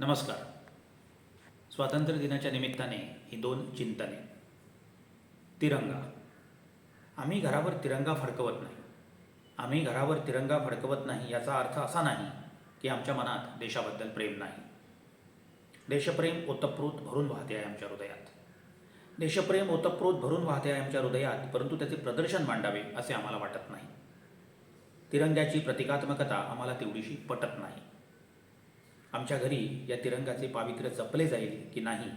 नमस्कार. स्वातंत्र्य दिनाच्या निमित्ताने ही दोन चिंतने. तिरंगा. आम्ही घरावर तिरंगा फडकवत नाही. आम्ही घरावर तिरंगा फडकवत नाही याचा अर्थ असा नाही की आमच्या मनात देशाबद्दल प्रेम नाही. देशप्रेम ओतप्रोत भरून वाहते आहे आमच्या हृदयात. देशप्रेम ओतप्रोत भरून वाहते आहे आमच्या हृदयात, परंतु त्याचे प्रदर्शन मांडावे असे आम्हाला वाटत नाही. तिरंग्याची प्रतिकात्मकता आम्हाला तेवढीशी पटत नाही. आमच्या घरी या तिरंगाचे पावित्र्य जपले जाईल की नाही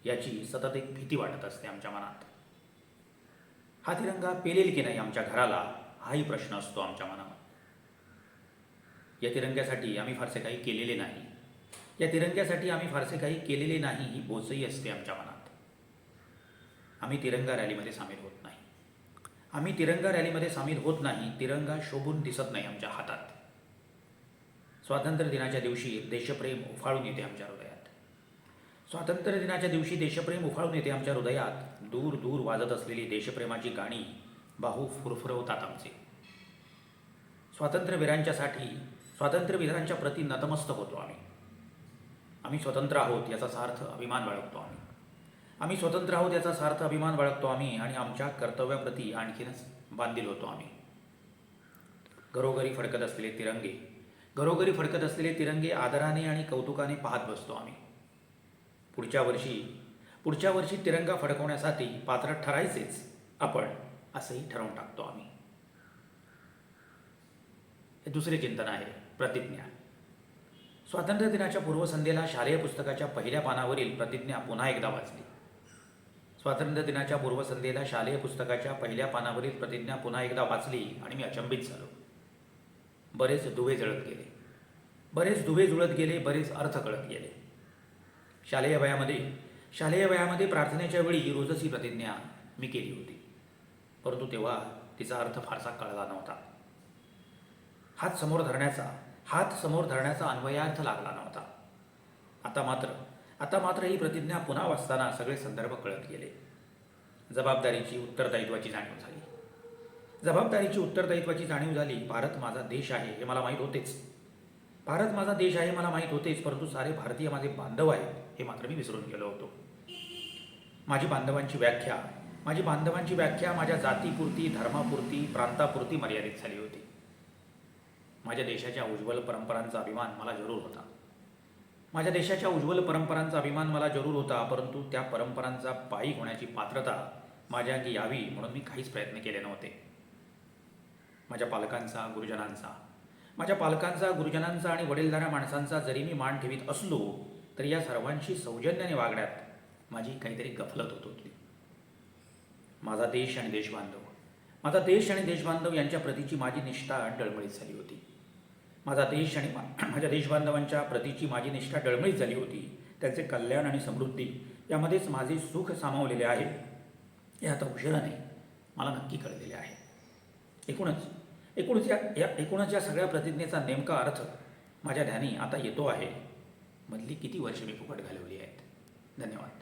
याची सतत एक भीती वाटत असते आमच्या मनात. हा तिरंगा पेलेल की नाही आमच्या घराला, हाही प्रश्न असतो आमच्या मनात. या तिरंग्यासाठी आम्ही फारसे काही केलेले नाही. या तिरंग्यासाठी आम्ही फारसे काही केलेले नाही ही बोचही असते आमच्या मनात. आम्ही तिरंगा रॅलीमध्ये सामील होत नाही. आम्ही तिरंगा रॅलीमध्ये सामील होत नाही. तिरंगा शोभून दिसत नाही आमच्या हातात. स्वातंत्र्य दिनाच्या दिवशी देशप्रेम उफाळून येते आमच्या हृदयात. स्वातंत्र्य दिनाच्या दिवशी देशप्रेम उफाळून येते आमच्या हृदयात. दूर दूर वाजत असलेली देशप्रेमाची गाणी बाहू फुरफुरवतात आमचे. स्वातंत्र्यवीरांच्या प्रती नतमस्तक होतो आम्ही. आम्ही स्वतंत्र आहोत याचा सार्थ अभिमान बाळगतो आम्ही. आम्ही स्वतंत्र आहोत याचा सार्थ अभिमान बाळगतो आम्ही आणि आमच्या कर्तव्याप्रती आणखीनच बांधील होतो आम्ही. घरोघरी फडकत असलेले तिरंगे आदराने आणि कौतुकाने पाहत बसतो आम्ही. पुढच्या वर्षी तिरंगा फडकवण्यासाठी पात्र ठरायचेच आपण असंही ठरवून टाकतो आम्ही. हे दुसरे चिंतन आहे, प्रतिज्ञा. स्वातंत्र्य दिनाच्या पूर्वसंध्येला शालेय पुस्तकाच्या पहिल्या पानावरील प्रतिज्ञा पुन्हा एकदा वाचली. स्वातंत्र्य दिनाच्या पूर्वसंध्येला शालेय पुस्तकाच्या पहिल्या पानावरील प्रतिज्ञा पुन्हा एकदा वाचली आणि मी अचंबित झालो. बरेच दुवे जुळत गेले, बरेच अर्थ कळत गेले. शालेय वयामध्ये प्रार्थनेच्या वेळी रोजच ही प्रतिज्ञा मी केली होती, परंतु तेव्हा तिचा अर्थ फारसा कळला नव्हता. हात समोर धरण्याचा अन्वयार्थ लागला नव्हता. आता मात्र ही प्रतिज्ञा पुन्हा वाचताना सगळे संदर्भ कळत गेले. जबाबदारीची उत्तरदायित्वाची जाणीव झाली. भारत माझा देश आहे हे मला माहीत होतेच, परंतु सारे भारतीय माझे बांधव आहेत हे मात्र मी विसरून गेलो होतो. माझी बांधवांची व्याख्या माझ्या जातीपुरती, धर्मापुरती, प्रांतापुरती मर्यादित झाली होती. माझ्या देशाच्या उज्ज्वल परंपरांचा अभिमान मला जरूर होता, परंतु त्या परंपरांचा पायी होण्याची पात्रता माझ्या अंगी यावी म्हणून मी काहीच प्रयत्न केले नव्हते. माझ्या पालकांचा, गुरुजनांचा आणि वडीलधाऱ्या माणसांचा जरी मी मान ठेवीत असलो तरी या सर्वांशी सौजन्याने वागण्यात माझी काहीतरी गफलत होत होती. माझा देश आणि देशबांधव यांच्या प्रतीची माझी निष्ठा डळमळीत झाली होती. माझ्या देशबांधवांच्या प्रतीची माझी निष्ठा डळमळीत झाली होती. त्यांचे कल्याण आणि समृद्धी यामध्येच माझे सुख सामावलेले आहे हे आता उशिराने मला नक्की कळलेले आहे. एकूणच या सगळ्या प्रतिज्ञेचा नेमका अर्थ माझ्या ध्यानी आता येतो आहे. मधली किती वर्षे मी फुकट घालवली आहेत. धन्यवाद.